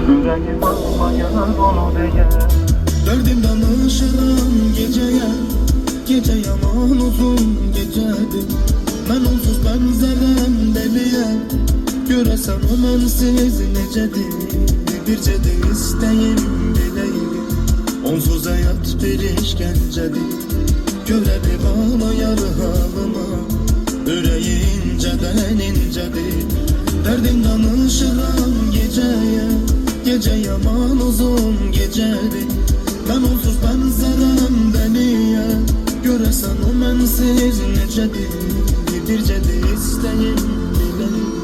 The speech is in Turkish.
Yüreğim ağlayar onu diye. Derdim danışırım geceye, gece yaman uzun gecedir. Ben onsuz benzerem deliye, göresen o mensiz necedir. Birce de isteyim bileyim, onsuz hayat bir işkencedir. Görevi bağlayar halıma, yüreği inceden incedir. Derdim danışırım geceye, gece yaman uzun gecedir. Ben onsuz benzerem deliye, göresen o mensiz necedir. Birce de isteyim bileyim.